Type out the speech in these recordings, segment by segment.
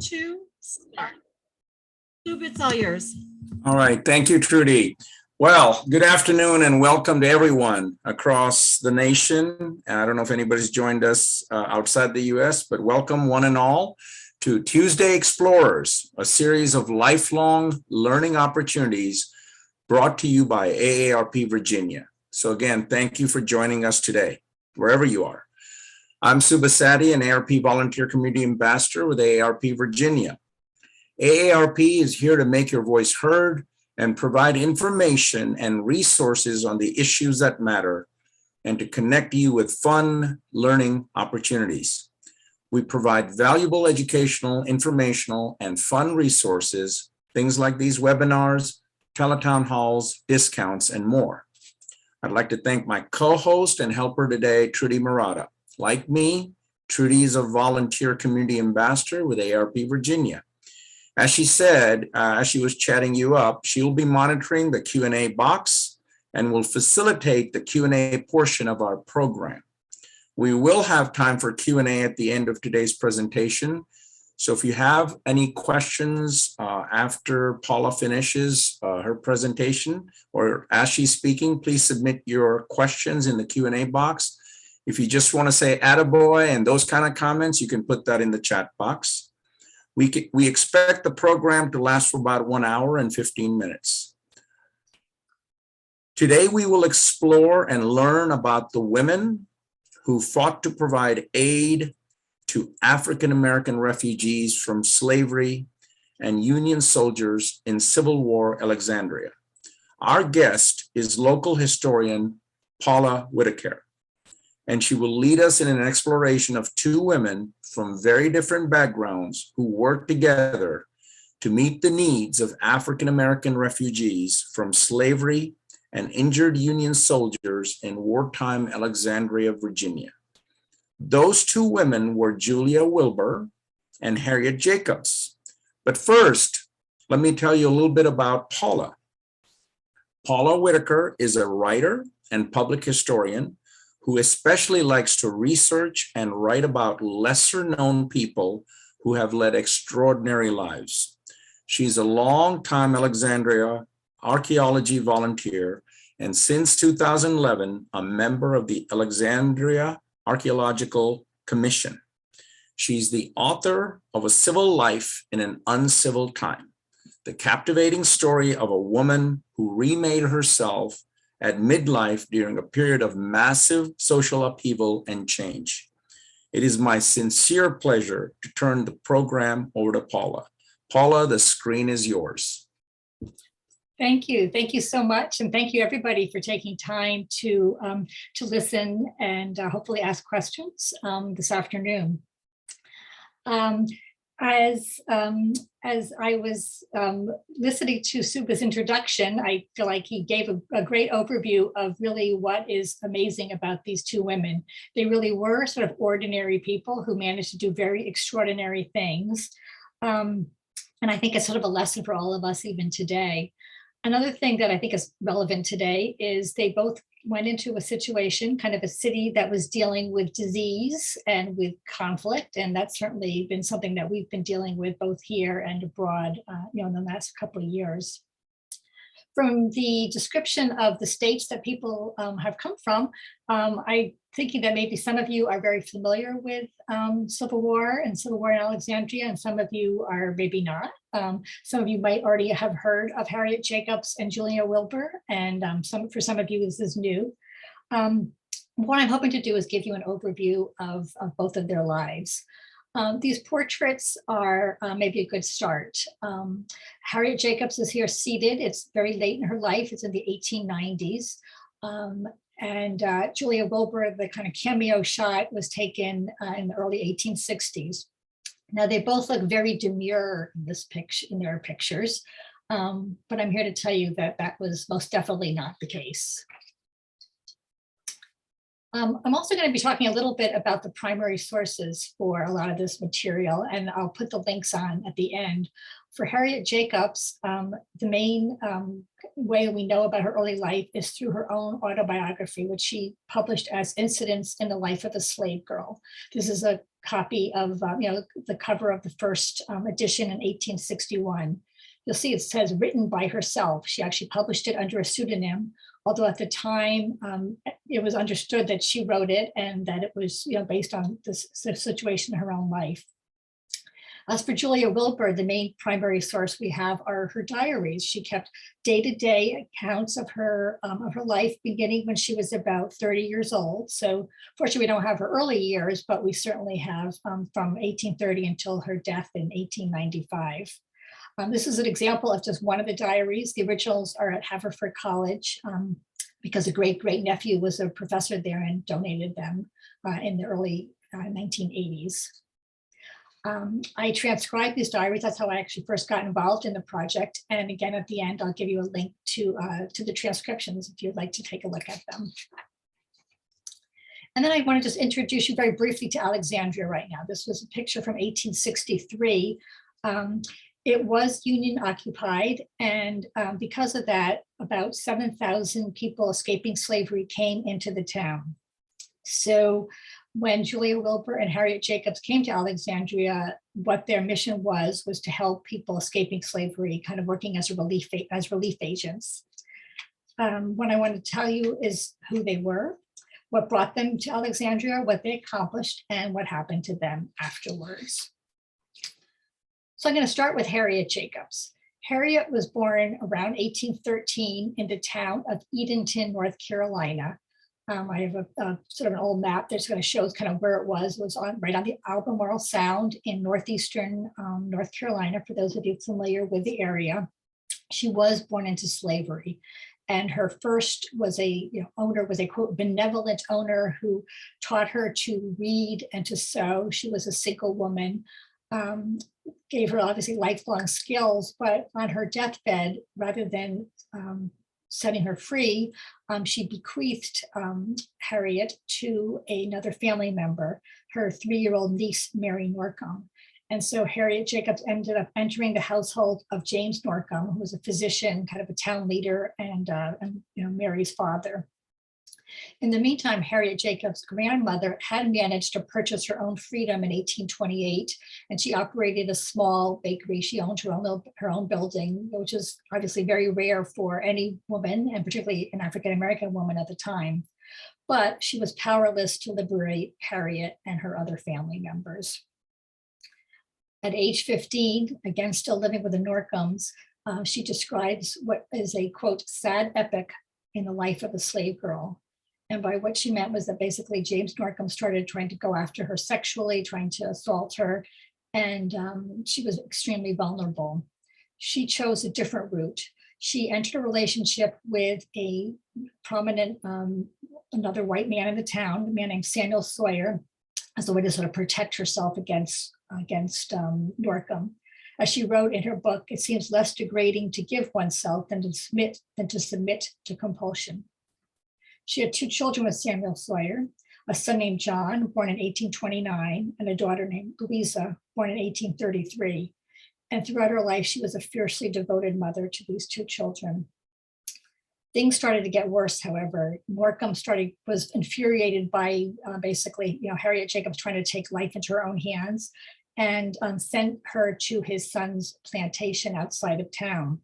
to start. Sub, it's all yours. All right, thank you, Trudy. Well, good afternoon and welcome to everyone across the nation. I don't know if anybody's joined us outside the US, but welcome one and all to Tuesday Explorers, a series of lifelong learning opportunities brought to you by AARP Virginia. So again, thank you for joining us today, wherever you are. I'm Subasati, an AARP Volunteer Community Ambassador with AARP Virginia. AARP is here to make your voice heard and provide information and resources on the issues that matter and to connect you with fun learning opportunities. We provide valuable educational, informational, and fun resources, things like these webinars, teletown halls, discounts, and more. I'd like to thank my co-host and helper today, Trudy Murata. Like me, Trudy is a volunteer community ambassador with AARP Virginia. As she said, as she was chatting you up, she will be monitoring the Q&A box and will facilitate the Q&A portion of our program. We will have time for Q&A at the end of today's presentation. So if you have any questions after Paula finishes her presentation or as she's speaking, please submit your questions in the Q&A box. If you just want to say attaboy and those kind of comments, you can put that in the chat box. We expect the program to last for about 1 hour and 15 minutes. Today, we will explore and learn about the women who fought to provide aid to African-American refugees from slavery and Union soldiers in Civil War Alexandria. Our guest is local historian Paula Whitacre, and she will lead us in an exploration of two women from very different backgrounds who worked together to meet the needs of African-American refugees from slavery and injured Union soldiers in wartime Alexandria, Virginia. Those two women were Julia Wilbur and Harriet Jacobs. But first, let me tell you a little bit about Paula. Paula Whitacre is a writer and public historian who especially likes to research and write about lesser known people who have led extraordinary lives. She's a longtime Alexandria Archaeology volunteer, and since 2011, a member of the Alexandria Archaeological Commission. She's the author of A Civil Life in an Uncivil Time, the captivating story of a woman who remade herself at midlife during a period of massive social upheaval and change. It is my sincere pleasure to turn the program over to Paula. Paula, the screen is yours. Thank you. Thank you so much. And thank you everybody for taking time to listen and hopefully ask questions this afternoon. As I was listening to Suba's introduction, I feel like he gave a great overview of really what is amazing about these two women. They really were sort of ordinary people who managed to do very extraordinary things. And I think it's sort of a lesson for all of us even today. Another thing that I think is relevant today is they both went into a situation, kind of a city that was dealing with disease and with conflict. And that's certainly been something that we've been dealing with both here and abroad, in the last couple of years. From the description of the states that people have come from, I'm thinking that maybe some of you are very familiar with Civil War and Civil War in Alexandria, and some of you are maybe not. Some of you might already have heard of Harriet Jacobs and Julia Wilbur, and for some of you this is new. What I'm hoping to do is give you an overview of both of their lives. These portraits are maybe a good start. Harriet Jacobs is here seated. It's very late in her life. It's in the 1890s. And Julia Wilbur, the kind of cameo shot, was taken in the early 1860s. Now they both look very demure in this picture, in their pictures, but I'm here to tell you that that was most definitely not the case. I'm also going to be talking a little bit about the primary sources for a lot of this material, and I'll put the links on at the end. For Harriet Jacobs, the main way we know about her early life is through her own autobiography, which she published as Incidents in the Life of a Slave Girl. This is a copy of the cover of the first edition in 1861. You'll see it says written by herself. She actually published it under a pseudonym, although at the time it was understood that she wrote it and that it was based on this situation in her own life. As for Julia Wilbur, the main primary source we have are her diaries. She kept day-to-day accounts of her life beginning when she was about 30 years old. So fortunately, we don't have her early years, but we certainly have from 1830 until her death in 1895. This is an example of just one of the diaries. The originals are at Haverford College because a great nephew was a professor there and donated them in the early 1980s. I transcribed these diaries. That's how I actually first got involved in the project. And again, at the end, I'll give you a link to the transcriptions if you'd like to take a look at them. And then I want to just introduce you very briefly to Alexandria right now. This was a picture from 1863. It was Union occupied, and because of that, about 7,000 people escaping slavery came into the town. So when Julia Wilbur and Harriet Jacobs came to Alexandria, what their mission was to help people escaping slavery, kind of working as relief agents. What I want to tell you is who they were, what brought them to Alexandria, what they accomplished, and what happened to them afterwards. So I'm going to start with Harriet Jacobs. Harriet was born around 1813 in the town of Edenton, North Carolina. I have a sort of an old map that's going to show kind of where it was. It was right on the Albemarle Sound in northeastern North Carolina, for those of you familiar with the area. She was born into slavery, and her first was owner was a quote benevolent owner who taught her to read and to sew. She was a single woman. Gave her obviously lifelong skills, but on her deathbed, rather than setting her free, she bequeathed Harriet to another family member, her 3-year-old niece, Mary Norcom. And so Harriet Jacobs ended up entering the household of James Norcom, who was a physician, kind of a town leader, and Mary's father. In the meantime, Harriet Jacobs' grandmother had managed to purchase her own freedom in 1828, and she operated a small bakery. She owned her own building, which is obviously very rare for any woman, and particularly an African-American woman at the time. But she was powerless to liberate Harriet and her other family members. At age 15, again, still living with the Norcoms, she describes what is a, quote, sad epic in the life of a slave girl. And by what she meant was that basically James Norcom started trying to go after her sexually, trying to assault her, and she was extremely vulnerable. She chose a different route. She entered a relationship with a prominent, another white man in the town, a man named Samuel Sawyer, as a way to sort of protect herself against Norcom. As she wrote in her book, it seems less degrading to give oneself than to submit to compulsion. She had 2 children with Samuel Sawyer, a son named John, born in 1829, and a daughter named Louisa, born in 1833. And throughout her life, she was a fiercely devoted mother to these 2 children. Things started to get worse, however. Norcom was infuriated by Harriet Jacobs trying to take life into her own hands, and sent her to his son's plantation outside of town.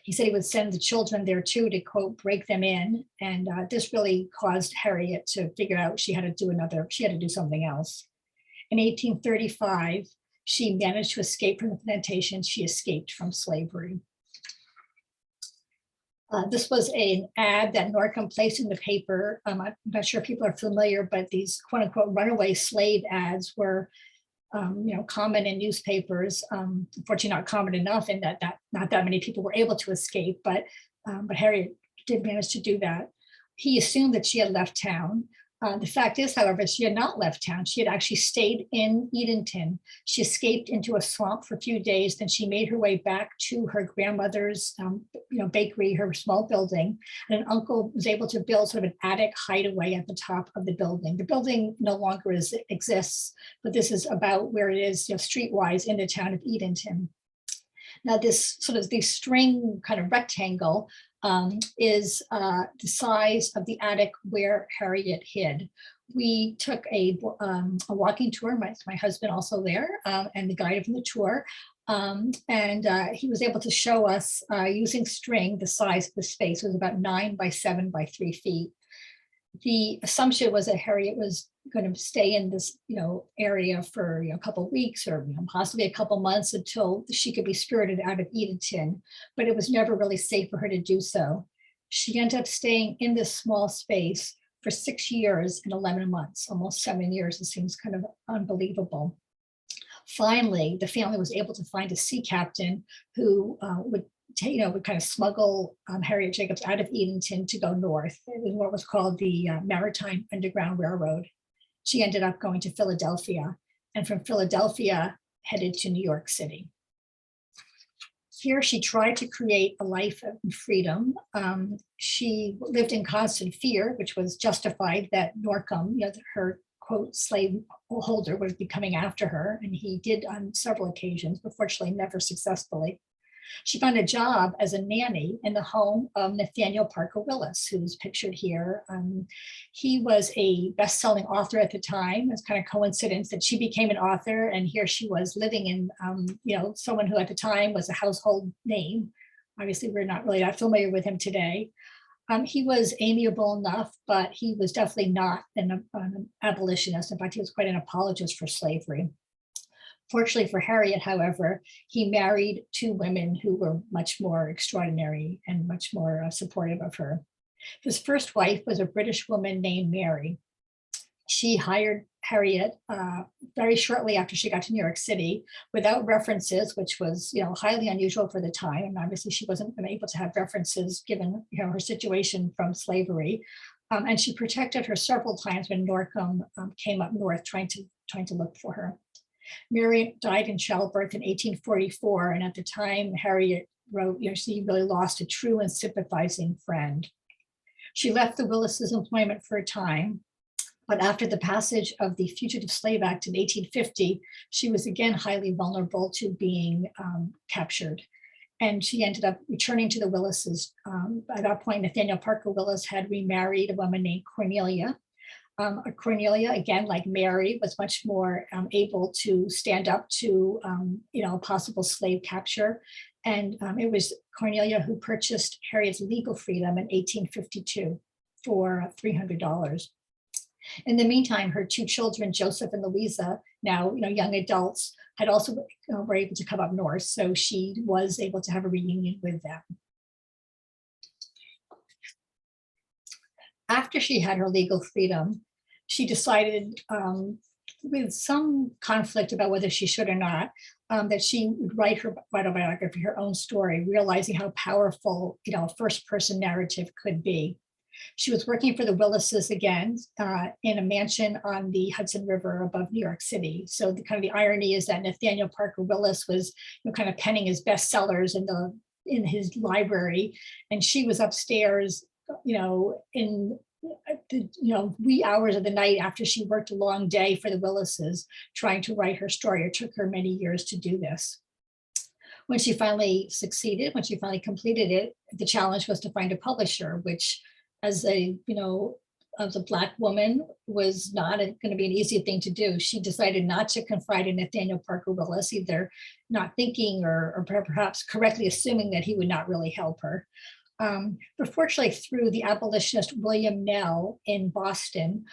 He said he would send the children there too to, quote, break them in. And this really caused Harriet to figure out she had to do something else. In 1835, she managed to escape from the plantation. She escaped from slavery. This was an ad that Norcom placed in the paper. I'm not sure if people are familiar, but these quote unquote runaway slave ads were common in newspapers. Unfortunately, not common enough in that not that many people were able to escape, but Harriet did manage to do that. He assumed that she had left town. The fact is, however, she had not left town. She had actually stayed in Edenton. She escaped into a swamp for a few days. Then she made her way back to her grandmother's bakery, her small building. And an uncle was able to build sort of an attic hideaway at the top of the building. The building no longer exists, but this is about where it is, streetwise in the town of Edenton. Now, this string kind of rectangle is the size of the attic where Harriet hid. We took a walking tour, my husband also there, and the guide from the tour. And he was able to show us using string, the size of the space was about 9 by 7 by 3 feet. The assumption was that Harriet was going to stay in this, area for a couple of weeks or possibly a couple months until she could be spirited out of Edenton, but it was never really safe for her to do so. She ended up staying in this small space for 6 years and 11 months, almost 7 years. It seems kind of unbelievable. Finally, the family was able to find a sea captain who would kind of smuggle Harriet Jacobs out of Edenton to go north. It was what was called the Maritime Underground Railroad. She ended up going to Philadelphia, and from Philadelphia headed to New York City. Here she tried to create a life of freedom. She lived in constant fear, which was justified that Norcom, her quote slave holder, would be coming after her, and he did on several occasions, but fortunately never successfully. She found a job as a nanny in the home of Nathaniel Parker Willis, who's pictured here. He was a best-selling author at the time. It's kind of coincidence that she became an author, and here she was living in, someone who at the time was a household name. Obviously, we're not really that familiar with him today. He was amiable enough, but he was definitely not an abolitionist. In fact, he was quite an apologist for slavery. Fortunately for Harriet, however, he married 2 women who were much more extraordinary and much more supportive of her. His first wife was a British woman named Mary. She hired Harriet very shortly after she got to New York City without references, which was highly unusual for the time. And obviously she wasn't able to have references given her situation from slavery. And she protected her several times when Norcom came up north trying to look for her. Mary died in childbirth in 1844, and at the time, Harriet wrote, she really lost a true and sympathizing friend. She left the Willis's employment for a time, but after the passage of the Fugitive Slave Act in 1850, she was again highly vulnerable to being captured. And she ended up returning to the Willis's. At that point, Nathaniel Parker Willis had remarried a woman named Cornelia. Cornelia, again, like Mary, was much more able to stand up to, possible slave capture. And it was Cornelia who purchased Harriet's legal freedom in 1852 for $300. In the meantime, her 2 children, Joseph and Louisa, now young adults, had also were able to come up north. So she was able to have a reunion with them. After she had her legal freedom, she decided, with some conflict about whether she should or not, that she would write her autobiography, her own story, realizing how powerful, a first-person narrative could be. She was working for the Willises again in a mansion on the Hudson River above New York City. So the irony is that Nathaniel Parker Willis was kind of penning his bestsellers in his library, and she was upstairs in the wee hours of the night after she worked a long day for the Willises trying to write her story. It took her many years to do this. When she finally succeeded, when she finally completed it, the challenge was to find a publisher, which as a Black woman was not going to be an easy thing to do. She decided not to confide in Nathaniel Parker Willis, either not thinking or perhaps correctly assuming that he would not really help her. But fortunately, through the abolitionist William Nell in Boston,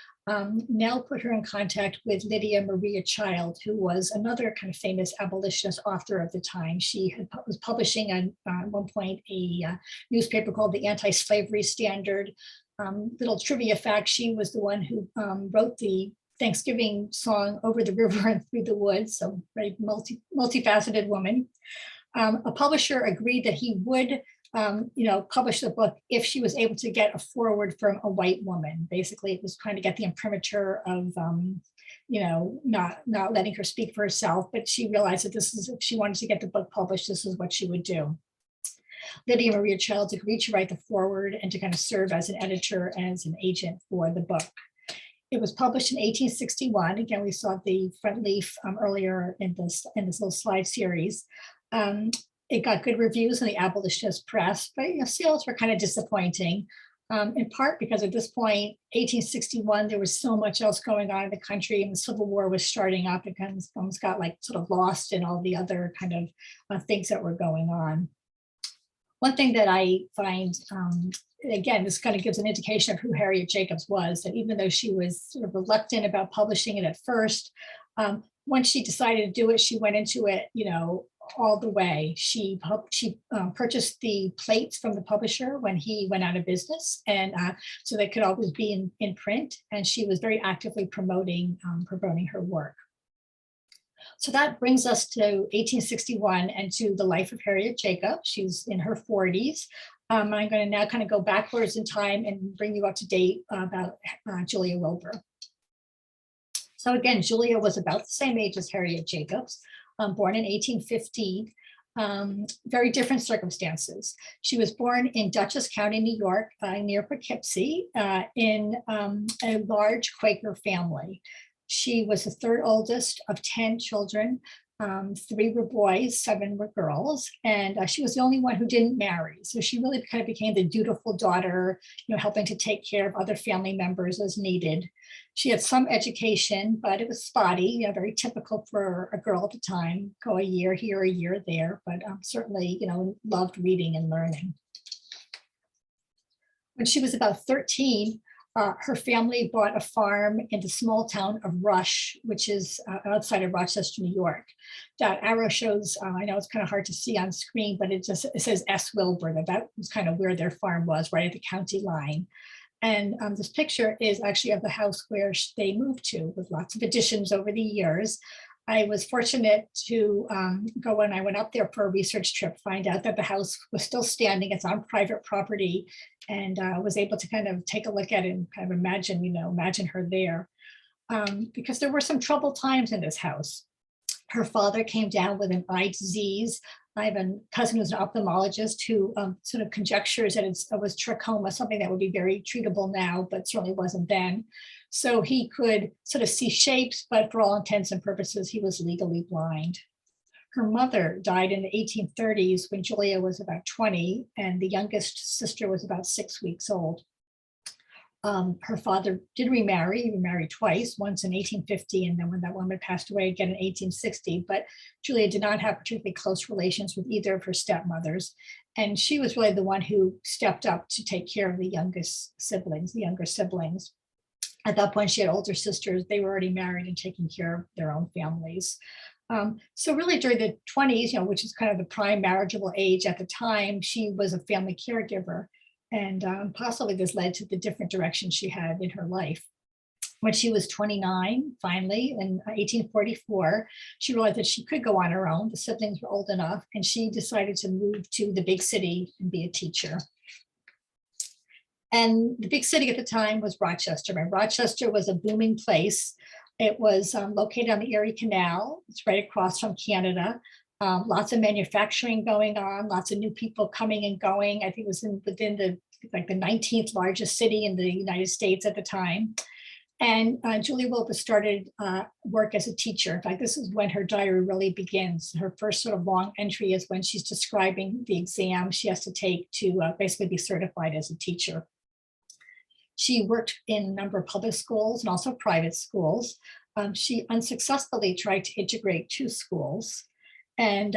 Nell put her in contact with Lydia Maria Child, who was another kind of famous abolitionist author of the time. She was publishing at one point a newspaper called the Anti-Slavery Standard. Little trivia fact, she was the one who wrote the Thanksgiving song Over the River and Through the Woods, so very multifaceted woman. A publisher agreed that he would publish the book if she was able to get a foreword from a white woman. Basically, it was trying to get the imprimatur of, not letting her speak for herself, but she realized that this is, if she wanted to get the book published, this is what she would do. Lydia Maria Child agreed to write the foreword and to kind of serve as an editor and as an agent for the book. It was published in 1861. Again, we saw the front leaf earlier in this little slide series. It got good reviews in the abolitionist press, but sales were kind of disappointing, in part because at this point, 1861, there was so much else going on in the country, and the Civil War was starting up. It kind of almost got like sort of lost in all the other kind of things that were going on. One thing that I find, again, this kind of gives an indication of who Harriet Jacobs was, that even though she was sort of reluctant about publishing it at first, once she decided to do it, she went into it, all the way. She purchased the plates from the publisher when he went out of business, and so they could always be in print, and she was very actively promoting her work. So that brings us to 1861 and to the life of Harriet Jacobs. She's in her 40s. I'm going to now kind of go backwards in time and bring you up to date about Julia Wilbur. So again, Julia was about the same age as Harriet Jacobs, born in 1815. Very different circumstances. She was born in Dutchess County, New York, near Poughkeepsie, in a large Quaker family. She was the third oldest of 10 children. 3 were boys, 7 were girls, and she was the only one who didn't marry. So she really kind of became the dutiful daughter, helping to take care of other family members as needed. She had some education, but it was spotty, very typical for a girl at the time, go a year here, a year there, but certainly, loved reading and learning. When she was about 13, her family bought a farm in the small town of Rush, which is outside of Rochester, New York. That arrow shows, I know it's kind of hard to see on screen, but it says S. Wilbur. That was kind of where their farm was, right at the county line. And this picture is actually of the house where they moved to, with lots of additions over the years. I was fortunate to go when I went up there for a research trip, find out that the house was still standing. It's on private property, and was able to kind of take a look at it and kind of imagine her there, because there were some troubled times in this house. Her father came down with an eye disease. I have a cousin who's an ophthalmologist who sort of conjectures that it was trachoma, something that would be very treatable now, but certainly wasn't then. So he could sort of see shapes, but for all intents and purposes, he was legally blind. Her mother died in the 1830s when Julia was about 20, and the youngest sister was about 6 weeks old. Her father did remarry. He remarried twice, once in 1850, and then when that woman passed away again in 1860. But Julia did not have particularly close relations with either of her stepmothers. And she was really the one who stepped up to take care of the younger siblings. At that point, she had older sisters. They were already married and taking care of their own families. So really during the 20s, which is kind of the prime marriageable age at the time, she was a family caregiver. And possibly this led to the different directions she had in her life. When she was 29, finally, in 1844, she realized that she could go on her own. The siblings were old enough, and she decided to move to the big city and be a teacher. And the big city at the time was Rochester. And Rochester was a booming place. It was located on the Erie Canal. It's right across from Canada. Lots of manufacturing going on, lots of new people coming and going. I think it was within the 19th largest city in the United States at the time. And Julia Wilbur started work as a teacher. In fact, this is when her diary really begins. Her first sort of long entry is when she's describing the exam she has to take to basically be certified as a teacher. She worked in a number of public schools and also private schools. She unsuccessfully tried to integrate 2 schools, and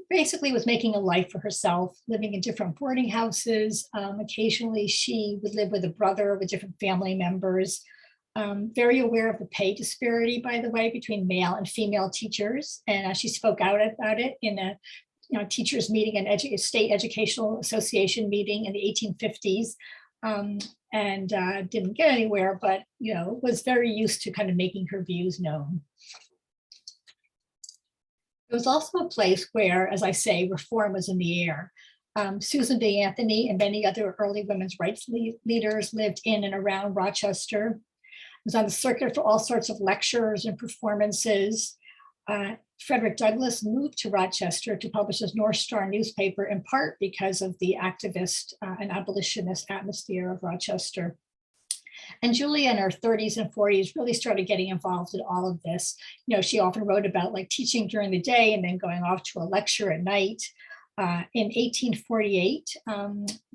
basically was making a life for herself, living in different boarding houses. Occasionally she would live with a brother, with different family members. Very aware of the pay disparity, by the way, between male and female teachers. And she spoke out about it in a teachers meeting, an state educational association meeting in the 1850s. And didn't get anywhere, but was very used to kind of making her views known. It was also a place where, as I say, reform was in the air. Susan B. Anthony and many other early women's rights leaders lived in and around Rochester. Was on the circuit for all sorts of lectures and performances. Frederick Douglass moved to Rochester to publish his North Star newspaper, in part because of the activist and abolitionist atmosphere of Rochester. And Julia in her 30s and 40s really started getting involved in all of this. You know, she often wrote about like teaching during the day and then going off to a lecture at night. In 1848,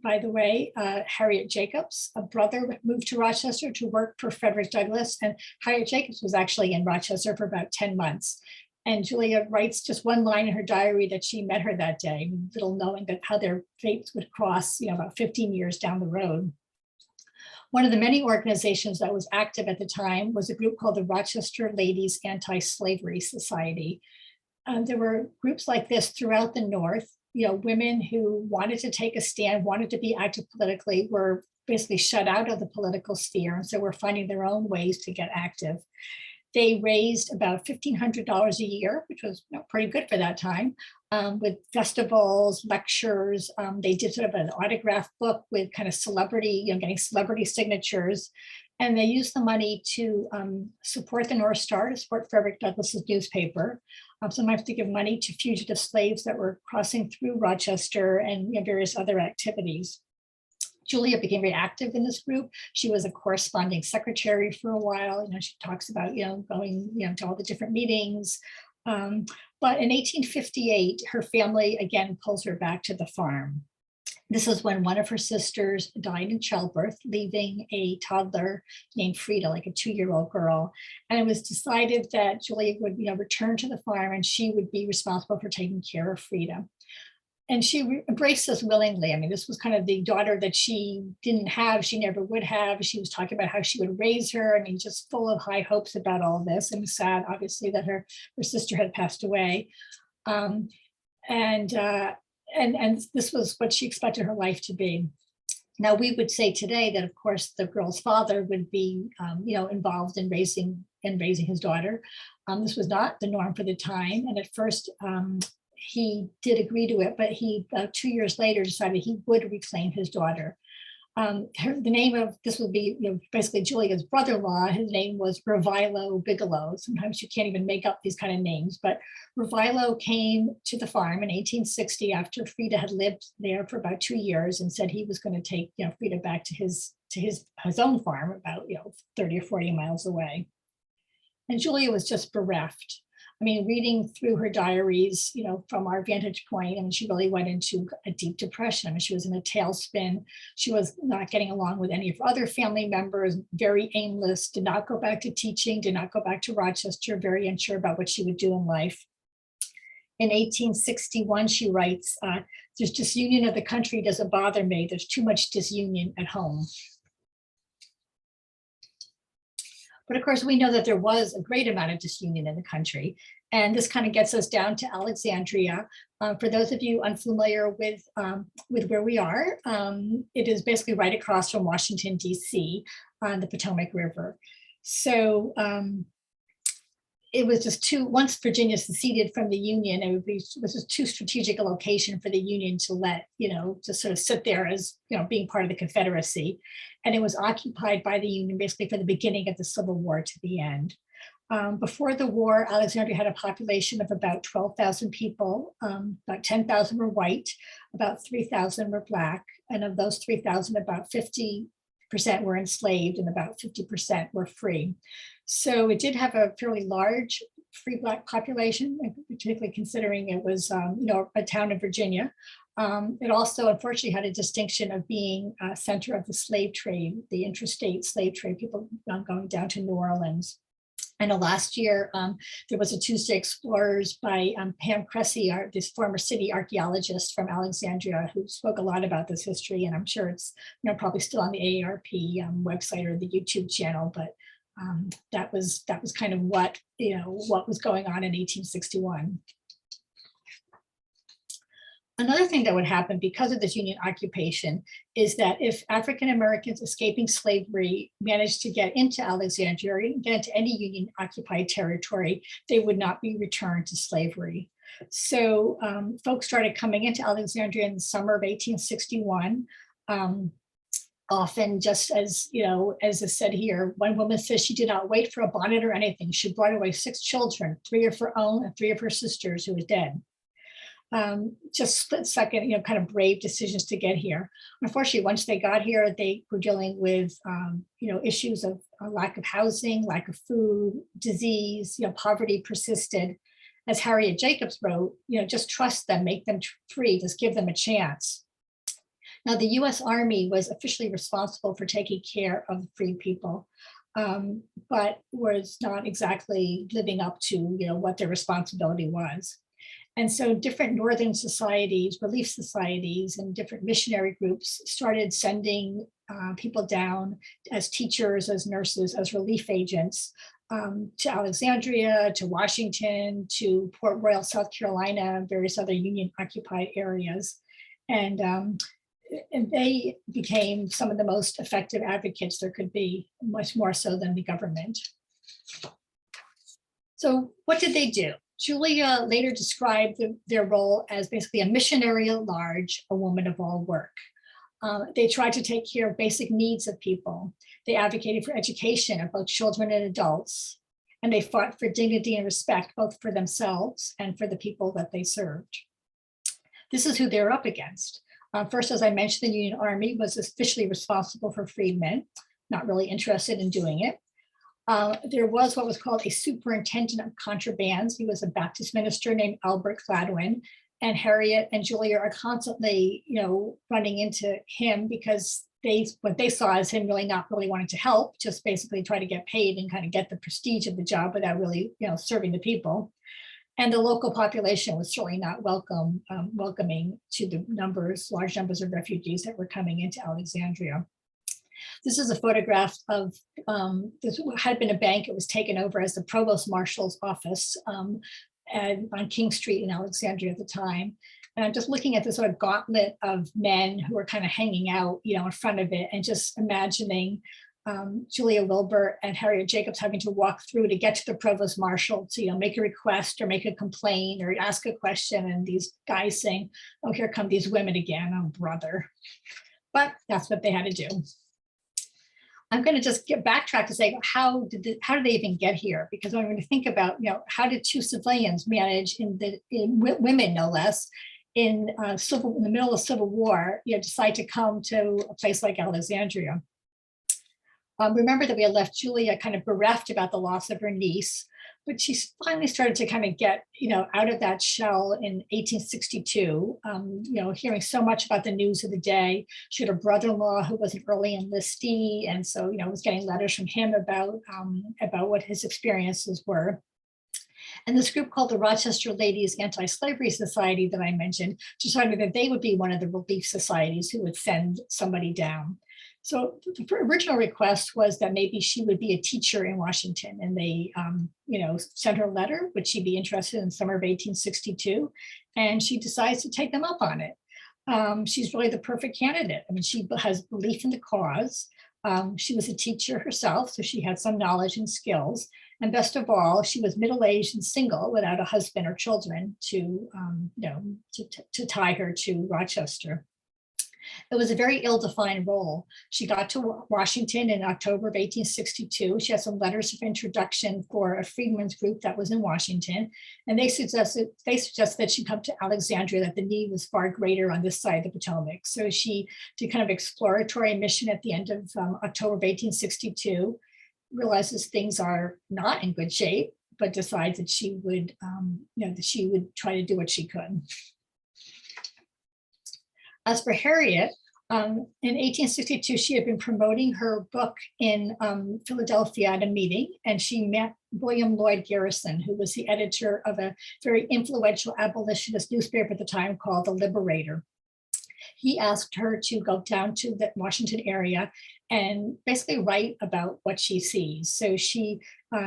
by the way, Harriet Jacobs, a brother, moved to Rochester to work for Frederick Douglass, and Harriet Jacobs was actually in Rochester for about 10 months. And Julia writes just one line in her diary that she met her that day, little knowing that how their fates would cross, you know, about 15 years down the road. One of the many organizations that was active at the time was a group called the Rochester Ladies Anti-Slavery Society. There were groups like this throughout the North. You know, women who wanted to take a stand, wanted to be active politically, were basically shut out of the political sphere, and so were finding their own ways to get active. They raised about $1,500 a year, which was pretty good for that time, with festivals, lectures. They did sort of an autograph book with kind of celebrity, you know, getting celebrity signatures. And they used the money to support the North Star, to support Frederick Douglass's newspaper. Sometimes to give money to fugitive slaves that were crossing through Rochester, and various other activities. Julia became very active in this group. She was a corresponding secretary for a while. You know, she talks about going to all the different meetings. But in 1858, her family again pulls her back to the farm. This is when one of her sisters died in childbirth, leaving a toddler named Frida, like a 2-year-old girl. And it was decided that Julia would return to the farm, and she would be responsible for taking care of Frida. And she embraced this willingly. I mean, this was kind of the daughter that she didn't have, she never would have. She was talking about how she would raise her. I mean, just full of high hopes about all this. And sad, obviously, that her sister had passed away. And this was what she expected her life to be. Now, we would say today that, of course, the girl's father would be, involved in raising his daughter. This was not the norm for the time. And at first, he did agree to it, but he 2 years later decided he would reclaim his daughter. The name of this would be basically Julia's brother-in-law. His name was Revilo Bigelow. Sometimes you can't even make up these kind of names, but Revilo came to the farm in 1860 after Frida had lived there for about 2 years, and said he was going to take Frida back to his own farm about 30 or 40 miles away. And Julia was just bereft. I mean, reading through her diaries, from our vantage point, and she really went into a deep depression. I mean, she was in a tailspin. She was not getting along with any of her other family members, very aimless, did not go back to teaching, did not go back to Rochester, very unsure about what she would do in life. In 1861, she writes, "There's disunion of the country doesn't bother me. There's too much disunion at home." But of course, we know that there was a great amount of disunion in the country. And this kind of gets us down to Alexandria. For those of you unfamiliar with where we are, it is basically right across from Washington, D.C. on the Potomac River. So it was just once Virginia seceded from the Union, it was just too strategic a location for the Union to let, just sort of sit there as, being part of the Confederacy. And it was occupied by the Union basically for the beginning of the Civil War to the end. Before the war, Alexandria had a population of about 12,000 people. About 10,000 were white, about 3,000 were Black. And of those 3,000, about 50% were enslaved and about 50% were free. So it did have a fairly large free Black population, particularly considering it was a town in Virginia. It also unfortunately had a distinction of being a center of the slave trade, the interstate slave trade, people going down to New Orleans. And last year, there was a Tuesday Explorers by Pam Cressy, this former city archaeologist from Alexandria, who spoke a lot about this history. And I'm sure it's probably still on the AARP website or the YouTube channel. But that was kind of what was going on in 1861. Another thing that would happen because of this Union occupation is that if African Americans escaping slavery managed to get into Alexandria, or get into any Union occupied territory, they would not be returned to slavery. So folks started coming into Alexandria in the summer of 1861. Often, just as as is said here, one woman says she did not wait for a bonnet or anything. She brought away 6 children, 3 of her own and 3 of her sisters who was dead. Just split second, kind of brave decisions to get here. Unfortunately, once they got here, they were dealing with, issues of lack of housing, lack of food, disease, poverty persisted. As Harriet Jacobs wrote, just trust them, make them free, just give them a chance. Now, the US Army was officially responsible for taking care of freed people, but was not exactly living up to, what their responsibility was. And so different northern societies, relief societies, and different missionary groups started sending people down as teachers, as nurses, as relief agents to Alexandria, to Washington, to Port Royal, South Carolina, various other Union occupied areas. And they became some of the most effective advocates there could be, much more so than the government. So what did they do? Julia later described their role as basically a missionary at large, a woman of all work. They tried to take care of basic needs of people. They advocated for education of both children and adults, and they fought for dignity and respect, both for themselves and for the people that they served. This is who they're up against. First, as I mentioned, the Union Army was officially responsible for freedmen, not really interested in doing it. There was what was called a superintendent of contrabands. He was a Baptist minister named Albert Gladwin, and Harriet and Julia are constantly, running into him because what they saw as him really not really wanting to help, just basically try to get paid and kind of get the prestige of the job without really, serving the people. And the local population was certainly not welcoming to the large numbers of refugees that were coming into Alexandria. This is a photograph of, this had been a bank. It was taken over as the provost marshal's office and on King Street in Alexandria at the time. And I'm just looking at this sort of gauntlet of men who were kind of hanging out, in front of it, and just imagining Julia Wilbur and Harriet Jacobs having to walk through to get to the provost marshal to, make a request or make a complaint or ask a question. And these guys saying, oh, here come these women again, oh, brother. But that's what they had to do. I'm going to just backtrack to say, how did they even get here? Because I'm going to think about, how did 2 civilians manage women, no less, in the middle of Civil War, decide to come to a place like Alexandria. Remember that we had left Julia kind of bereft about the loss of her niece, but she finally started to kind of get, out of that shell in 1862, hearing so much about the news of the day. She had a brother-in-law who was an early enlistee, and so, was getting letters from him about what his experiences were. And this group called the Rochester Ladies Anti-Slavery Society that I mentioned decided that they would be one of the relief societies who would send somebody down. So the original request was that maybe she would be a teacher in Washington, and they, sent her a letter, would she be interested in summer of 1862? And she decides to take them up on it. She's really the perfect candidate. I mean, she has belief in the cause. She was a teacher herself, so she had some knowledge and skills. And best of all, she was middle-aged and single without a husband or children to tie her to Rochester. It was a very ill-defined role. She got to Washington in October of 1862. She had some letters of introduction for a freedmen's group that was in Washington, and they suggested that she come to Alexandria, that the need was far greater on this side of the Potomac. So she did kind of exploratory mission at the end of October of 1862, realizes things are not in good shape, but decides that she would, that she would try to do what she could. As for Harriet, in 1862, she had been promoting her book in Philadelphia at a meeting, and she met William Lloyd Garrison, who was the editor of a very influential abolitionist newspaper at the time called The Liberator. He asked her to go down to the Washington area and basically write about what she sees. So she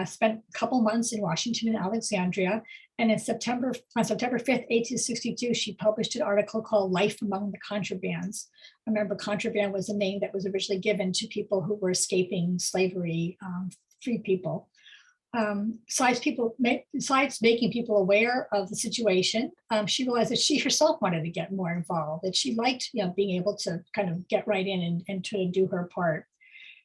spent a couple months in Washington and Alexandria. And on September 5th, 1862, she published an article called Life Among the Contrabands. Remember, contraband was a name that was originally given to people who were escaping slavery, free people. Besides making people aware of the situation, she realized that she herself wanted to get more involved, that she liked, being able to kind of get right in and to do her part.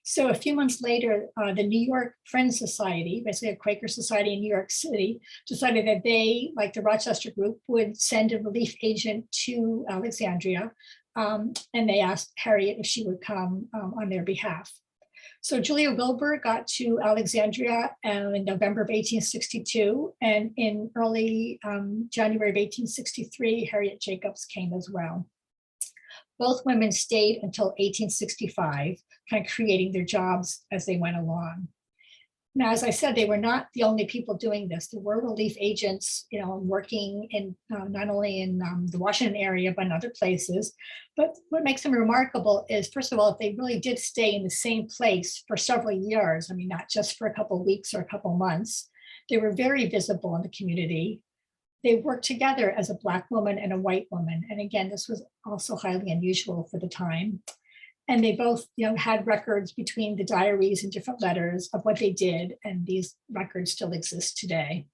So a few months later, the New York Friends Society, basically a Quaker society in New York City, decided that they, like the Rochester group, would send a relief agent to Alexandria, and they asked Harriet if she would come on their behalf. So Julia Wilbur got to Alexandria in November of 1862, and in early January of 1863, Harriet Jacobs came as well. Both women stayed until 1865, kind of creating their jobs as they went along. Now, as I said, they were not the only people doing this. There were relief agents, working in not only in the Washington area, but in other places. But what makes them remarkable is, first of all, they really did stay in the same place for several years. I mean, not just for a couple of weeks or a couple of months. They were very visible in the community. They worked together as a Black woman and a white woman. And again, this was also highly unusual for the time. And they both, had records between the diaries and different letters of what they did. And these records still exist today.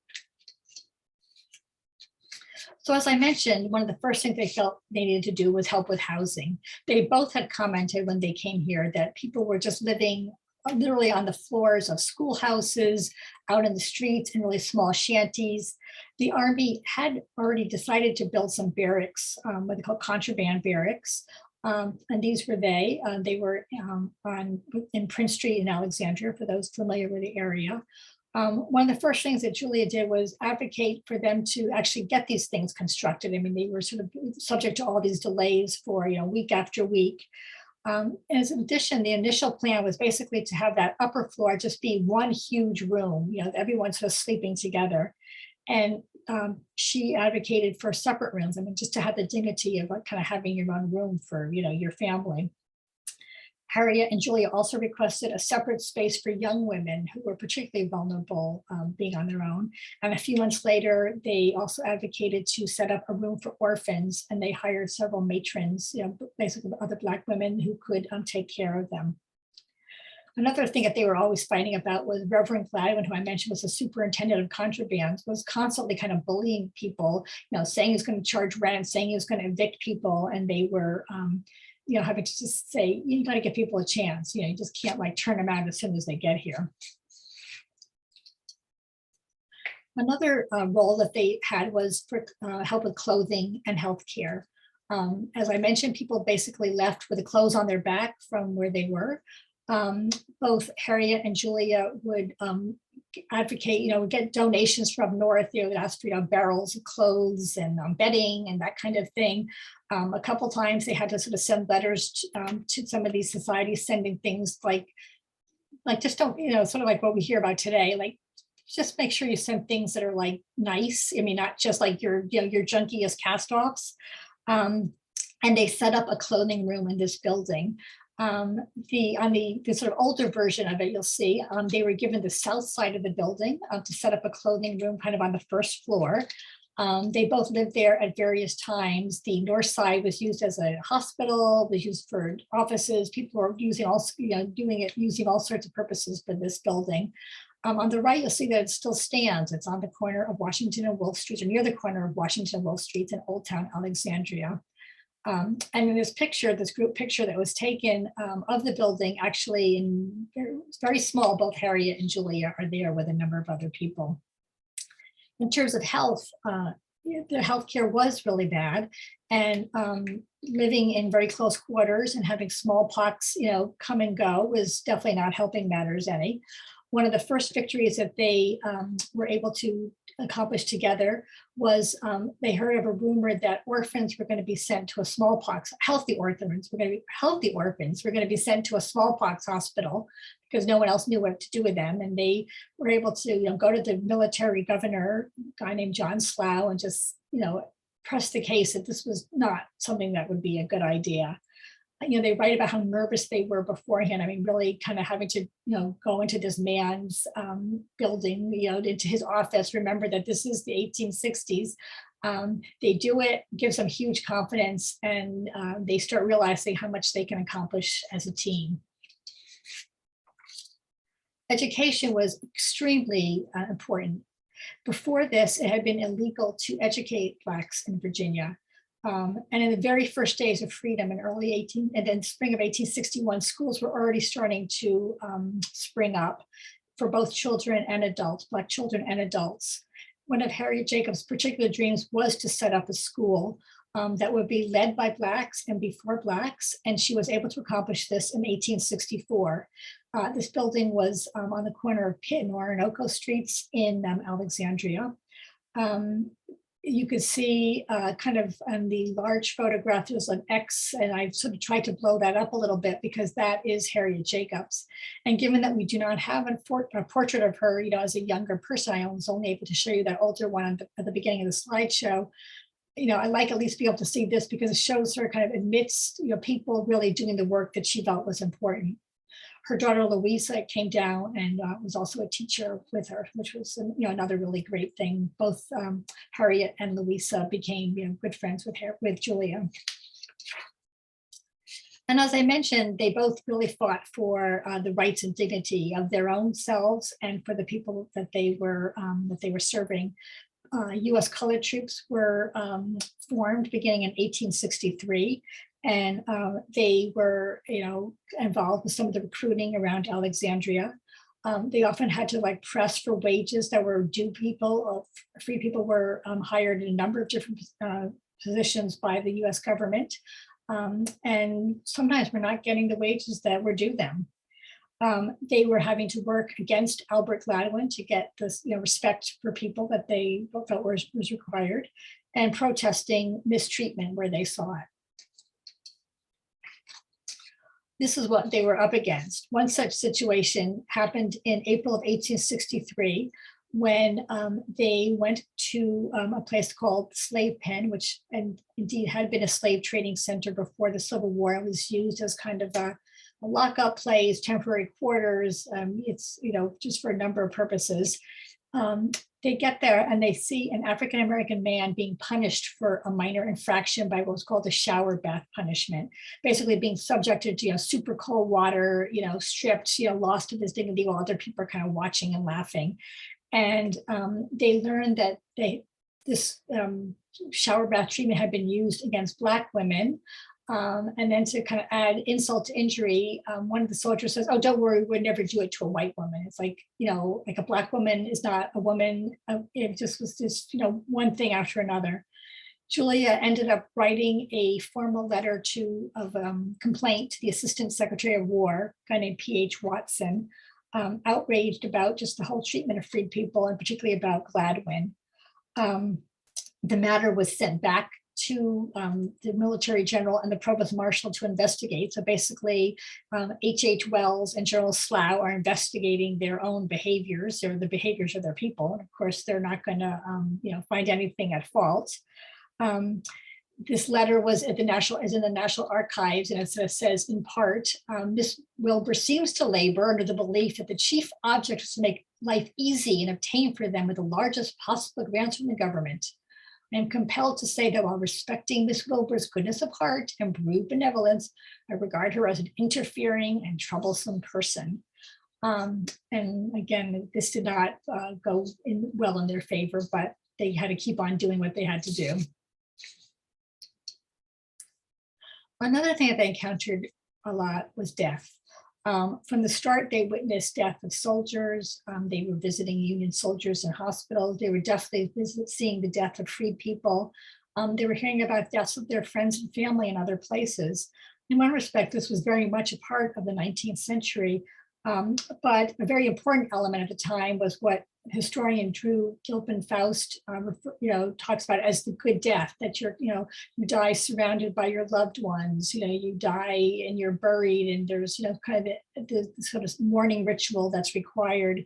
So as I mentioned, one of the first things they felt they needed to do was help with housing. They both had commented when they came here that people were just living literally on the floors of schoolhouses, out in the streets, in really small shanties. The Army had already decided to build some barracks, what they call contraband barracks. And these were they were in Prince Street in Alexandria, for those familiar with the area. One of the first things that Julia did was advocate for them to actually get these things constructed. I mean, they were sort of subject to all these delays for, week after week. As in addition, the initial plan was basically to have that upper floor just be one huge room, everyone sort of sleeping together. And she advocated for separate rooms. I mean, just to have the dignity of kind of having your own room for, your family. Harriet and Julia also requested a separate space for young women who were particularly vulnerable being on their own. And a few months later, they also advocated to set up a room for orphans, and they hired several matrons, basically other Black women who could take care of them. Another thing that they were always fighting about was Reverend Gladwin, who I mentioned was the superintendent of contraband, was constantly kind of bullying people, saying he was going to charge rent, saying he was going to evict people. And they were, having to just say, you got to give people a chance. You just can't turn them out as soon as they get here. Another role that they had was for help with clothing and healthcare. As I mentioned, people basically left with the clothes on their back from where they were. Both Harriet and Julia would advocate, get donations from north, they'd ask for barrels of clothes and bedding and that kind of thing. A couple times they had to sort of send letters to some of these societies, sending things like just don't, sort of like what we hear about today, just make sure you send things that are nice. I mean, not just your junkiest cast-offs. And they set up a clothing room in this building. On the sort of older version of it, you'll see they were given the south side of the building to set up a clothing room kind of on the first floor. They both lived there at various times. The north side was used as a hospital, was used for offices. People were using using all sorts of purposes for this building. On the right, you'll see that it still stands. It's on the corner of Washington and Wolf Street, or near the corner of Washington and Wolf Streets in Old Town Alexandria. And in this picture, this group picture that was taken of the building, actually it's very small, both Harriet and Julia are there with a number of other people. In terms of health, the healthcare was really bad, and living in very close quarters and having smallpox, come and go was definitely not helping matters any. One of the first victories that they were able to accomplish together was they heard of a rumor that orphans were going to be sent to a smallpox, healthy orphans were going to be sent to a smallpox hospital because no one else knew what to do with them. And they were able to go to the military governor, a guy named John Slough, and just press the case that this was not something that would be a good idea. They write about how nervous they were beforehand. I mean, really kind of having to, go into this man's building, into his office. Remember that this is the 1860s. They do it, gives them huge confidence, and they start realizing how much they can accomplish as a team. education was extremely important. Before this, it had been illegal to educate Blacks in Virginia. And in the very first days of freedom in and then spring of 1861, schools were already starting to spring up for both children and adults, Black children and adults. One of Harriet Jacobs' particular dreams was to set up a school that would be led by Blacks and before Blacks, and she was able to accomplish this in 1864. This building was on the corner of Pitt and Orinoco Streets in Alexandria. You could see kind of on the large photograph, there's an X, and I sort of tried to blow that up a little bit because that is Harriet Jacobs. And given that we do not have a portrait of her, as a younger person, I was only able to show you that older one at the beginning of the slideshow. I like at least be able to see this because it shows her kind of amidst, people really doing the work that she felt was important. Her daughter Louisa came down and was also a teacher with her, which was another really great thing. Both Harriet and Louisa became good friends with Julia. And as I mentioned, they both really fought for the rights and dignity of their own selves and for the people that they were serving. U.S. colored troops were formed beginning in 1863. And they were, involved with some of the recruiting around Alexandria. They often had to press for wages that were due people. Free people were hired in a number of different positions by the U.S. government. And sometimes we're not getting the wages that were due them. They were having to work against Albert Gladwin to get this respect for people that they felt was required, and protesting mistreatment where they saw it. This is what they were up against. One such situation happened in April of 1863 when they went to a place called Slave Pen, which indeed had been a slave trading center before the Civil War. It was used as kind of a lockup place, temporary quarters. It's just for a number of purposes. They get there and they see an African-American man being punished for a minor infraction by what was called a shower bath punishment, basically being subjected to super cold water, stripped, lost to his dignity while other people are kind of watching and laughing. And they learned that this shower bath treatment had been used against Black women. And then to kind of add insult to injury, one of the soldiers says, "Oh, don't worry, we'd never do it to a white woman." It's like, like a Black woman is not a woman. It just was just, one thing after another. Julia ended up writing a formal letter of complaint to the Assistant Secretary of War, a guy named P.H. Watson, outraged about just the whole treatment of freed people, and particularly about Gladwin. The matter was sent back to the military general and the provost marshal to investigate. So basically, H.H. Wells and General Slough are investigating their own behaviors, or the behaviors of their people. And of course, they're not going to, find anything at fault. This letter was in the National Archives, and it says in part, Miss Wilbur seems to labor under the belief that the chief object is to make life easy and obtain for them with the largest possible grants from the government. I am compelled to say that while respecting Miss Wilbur's goodness of heart and brewed benevolence, I regard her as an interfering and troublesome person. And again, this did not go well in their favor, but they had to keep on doing what they had to do. Another thing that they encountered a lot was death. From the start, they witnessed death of soldiers. They were visiting Union soldiers in hospitals. They were definitely seeing the death of freed people. They were hearing about deaths of their friends and family in other places. In one respect, this was very much a part of the 19th century, but a very important element at the time was what historian Drew Gilpin Faust, talks about as the good death, that you die surrounded by your loved ones, you die and you're buried, and there's, kind of the sort of mourning ritual that's required.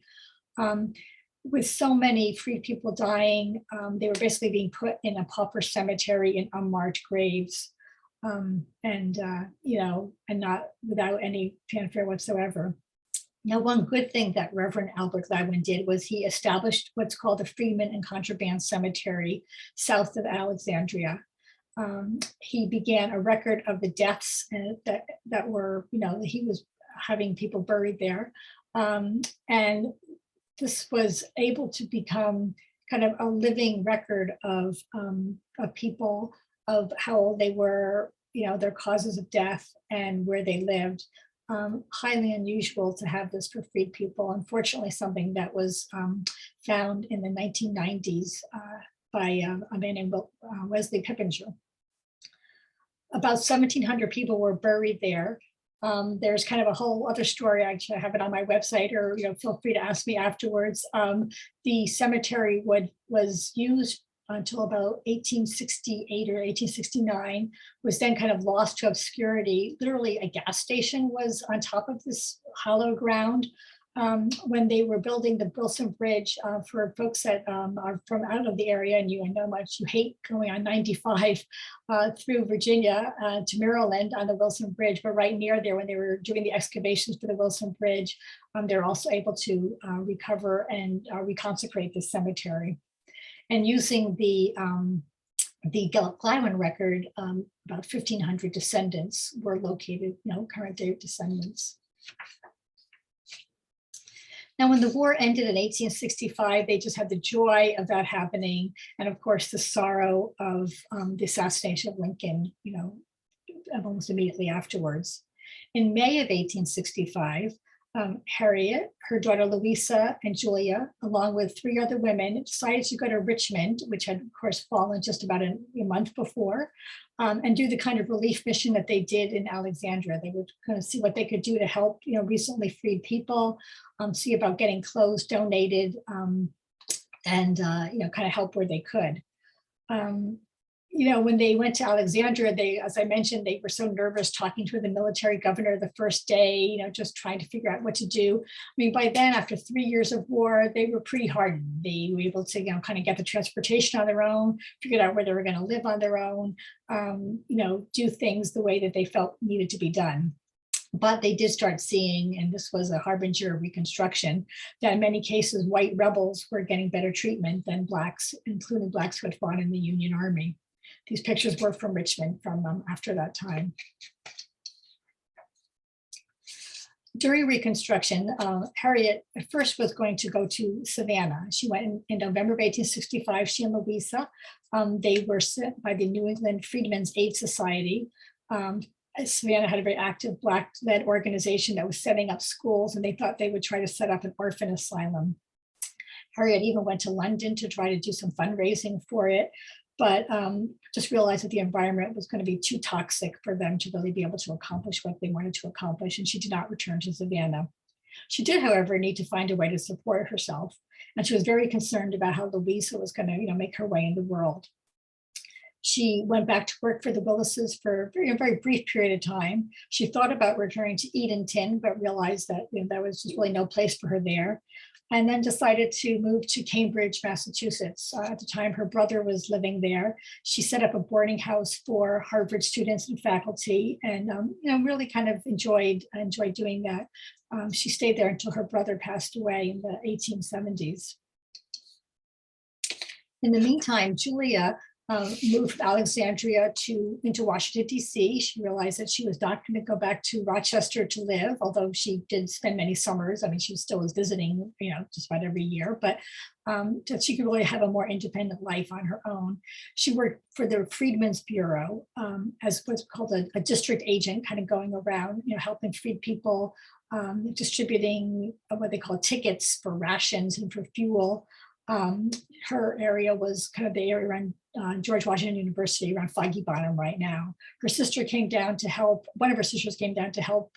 With so many free people dying, they were basically being put in a pauper cemetery in unmarked graves, and not without any fanfare whatsoever. Now, one good thing that Reverend Albert Gladwin did was he established what's called the Freedmen and Contraband Cemetery south of Alexandria. He began a record of the deaths that were, he was having people buried there. And this was able to become kind of a living record of people, of how old they were, their causes of death and where they lived. Highly unusual to have this for freed people. Unfortunately, something that was found in the 1990s by a man named Wesley Pippinger. About 1,700 people were buried there. There's kind of a whole other story. Actually, I have it on my website, or feel free to ask me afterwards. The cemetery was used until about 1868 or 1869, was then kind of lost to obscurity. Literally, a gas station was on top of this hollow ground. When they were building the Wilson Bridge, for folks that are from out of the area, and you know much you hate going on 95 through Virginia to Maryland on the Wilson Bridge, but right near there, when they were doing the excavations for the Wilson Bridge, they're also able to recover and reconsecrate the cemetery. And using the Gladwin record, about 1,500 descendants were located, current day descendants. Now, when the war ended in 1865, they just had the joy of that happening. And of course, the sorrow of the assassination of Lincoln, almost immediately afterwards. In May of 1865, Harriet, her daughter Louisa, and Julia, along with 3 other women, decided to go to Richmond, which had, of course, fallen just about a month before, and do the kind of relief mission that they did in Alexandria. They would kind of see what they could do to help, recently freed people, see about getting clothes donated, and kind of help where they could. When they went to Alexandria, as I mentioned, they were so nervous talking to the military governor the first day, just trying to figure out what to do. I mean, by then, after 3 years of war, they were pretty hardened. They were able to, kind of get the transportation on their own, figured out where they were going to live on their own, do things the way that they felt needed to be done. But they did start seeing, and this was a harbinger of Reconstruction, that in many cases, white rebels were getting better treatment than blacks, including blacks who had fought in the Union Army. These pictures were from Richmond from after that time. During Reconstruction, Harriet at first was going to go to Savannah. She went in November of 1865, she and Louisa. They were sent by the New England Freedmen's Aid Society. Savannah had a very active Black-led organization that was setting up schools, and they thought they would try to set up an orphan asylum. Harriet even went to London to try to do some fundraising for it, but just realized that the environment was going to be too toxic for them to really be able to accomplish what they wanted to accomplish, and she did not return to Savannah. She did, however, need to find a way to support herself, and she was very concerned about how Louisa was going to, make her way in the world. She went back to work for the Willises for a very brief period of time. She thought about returning to Edenton, but realized that there was just really no place for her there, and then decided to move to Cambridge, Massachusetts. At the time, her brother was living there. She set up a boarding house for Harvard students and faculty, and really kind of enjoyed doing that. She stayed there until her brother passed away in the 1870s. In the meantime, Julia moved from Alexandria into Washington, D.C. She realized that she was not going to go back to Rochester to live, although she did spend many summers. I mean, she still was visiting, just about every year, but that she could really have a more independent life on her own. She worked for the Freedmen's Bureau as what's called a district agent, kind of going around, helping freed people, distributing what they call tickets for rations and for fuel. Her area was kind of the area around George Washington University, around Foggy Bottom right now. Her sister came down to help, one of her sisters came down to help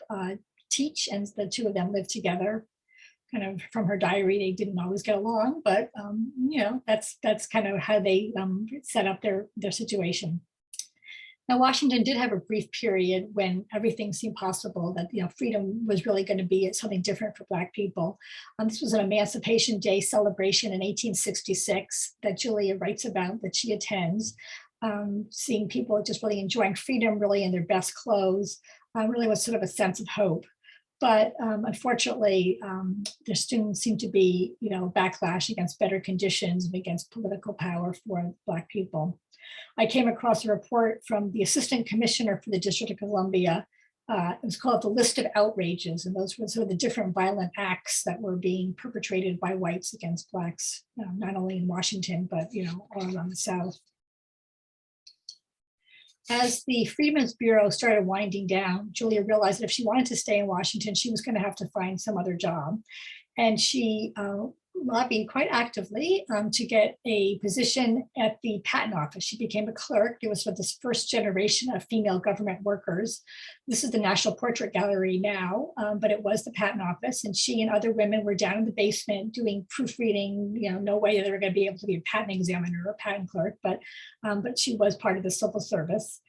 teach, and the two of them lived together. Kind of from her diary, they didn't always get along, but that's kind of how they set up their situation. Now, Washington did have a brief period when everything seemed possible, that freedom was really going to be something different for Black people. This was an Emancipation Day celebration in 1866 that Julia writes about, that she attends, seeing people just really enjoying freedom, really in their best clothes, really was sort of a sense of hope. But unfortunately, there still seemed to be, backlash against better conditions and against political power for Black people. I came across a report from the Assistant Commissioner for the District of Columbia, It was called the List of Outrages, and those were sort of the different violent acts that were being perpetrated by whites against blacks, not only in Washington, but all around the South. As the Freedmen's Bureau started winding down, Julia realized that if she wanted to stay in Washington, she was going to have to find some other job. And she lobbied quite actively to get a position at the patent office. She became a clerk. It was for this first generation of female government workers. This is the National Portrait Gallery now, but it was the patent office. And she and other women were down in the basement doing proofreading. No way they were going to be able to be a patent examiner or a patent clerk, but she was part of the civil service.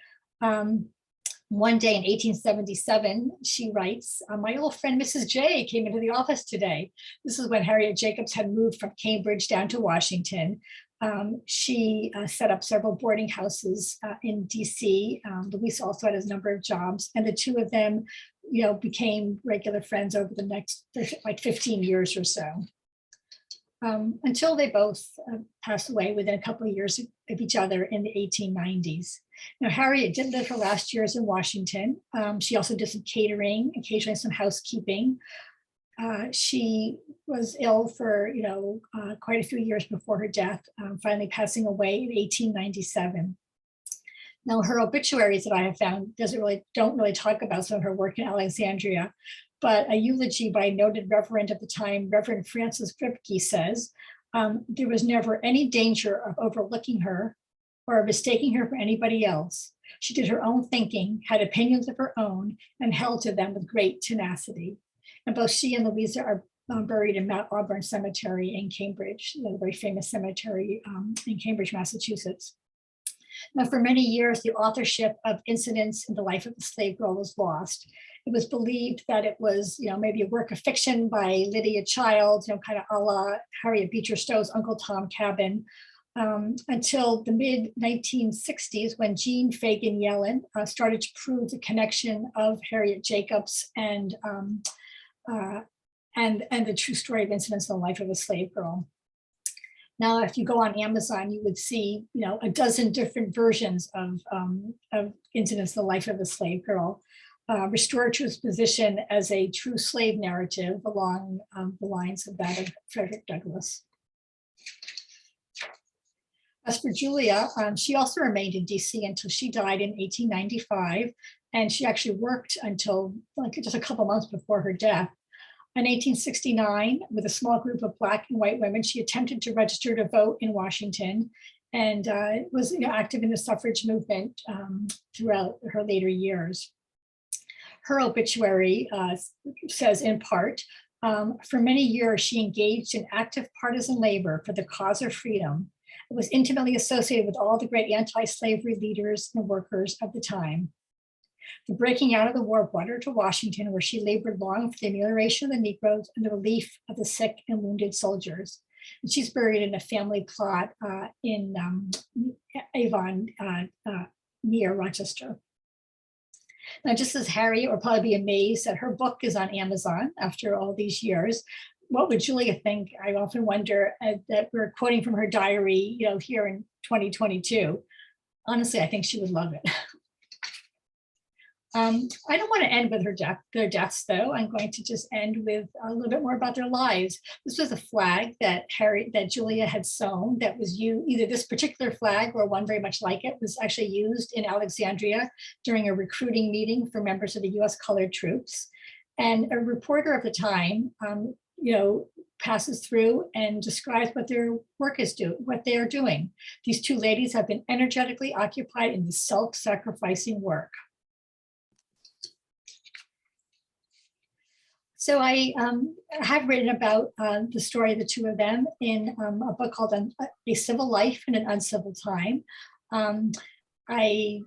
One day in 1877, she writes, my old friend Mrs. J came into the office today. This is when Harriet Jacobs had moved from Cambridge down to Washington. She set up several boarding houses in DC. Louisa also had a number of jobs, and the two of them, became regular friends over the next like 15 years or so. Until they both passed away within a couple of years of each other in the 1890s. Now, Harriet did live her last years in Washington. She also did some catering, occasionally some housekeeping. She was ill for quite a few years before her death, finally passing away in 1897. Now, her obituaries that I have found don't really talk about some of her work in Alexandria, but a eulogy by a noted reverend at the time, Reverend Francis Kripke, says, there was never any danger of overlooking her or mistaking her for anybody else. She did her own thinking, had opinions of her own, and held to them with great tenacity. And both she and Louisa are buried in Mount Auburn Cemetery in Cambridge, the very famous cemetery in Cambridge, Massachusetts. Now, for many years, the authorship of Incidents in the Life of a Slave Girl was lost. It was believed that it was, maybe a work of fiction by Lydia Child, kind of a la Harriet Beecher Stowe's Uncle Tom Cabin, until the mid-1960s, when Jean Fagan Yellen started to prove the connection of Harriet Jacobs and the true story of Incidents in the Life of a Slave Girl. Now, if you go on Amazon, you would see, a dozen different versions of Incidents in the Life of a Slave Girl, restored to its position as a true slave narrative along the lines of that of Frederick Douglass. As for Julia, she also remained in DC until she died in 1895, and she actually worked until just a couple months before her death. In 1869, with a small group of Black and white women, she attempted to register to vote in Washington, and was active in the suffrage movement throughout her later years. Her obituary says, in part, for many years, she engaged in active partisan labor for the cause of freedom. It was intimately associated with all the great anti-slavery leaders and workers of the time. The breaking out of the war brought her to Washington, where she labored long for the amelioration of the Negroes and the relief of the sick and wounded soldiers. And she's buried in a family plot in Avon, near Rochester. Now, just as Harriet would probably be amazed that her book is on Amazon after all these years, what would Julia think? I often wonder that we're quoting from her diary, here in 2022. Honestly, I think she would love it. I don't want to end with their deaths, though. I'm going to just end with a little bit more about their lives. This was a flag that Julia had sewn that was used, either this particular flag or one very much like it was actually used in Alexandria during a recruiting meeting for members of the US colored troops. And a reporter of the time, passes through and describes what their work is what they are doing. These two ladies have been energetically occupied in this self-sacrificing work. So I have written about the story of the two of them in a book called A Civil Life in an Uncivil Time. I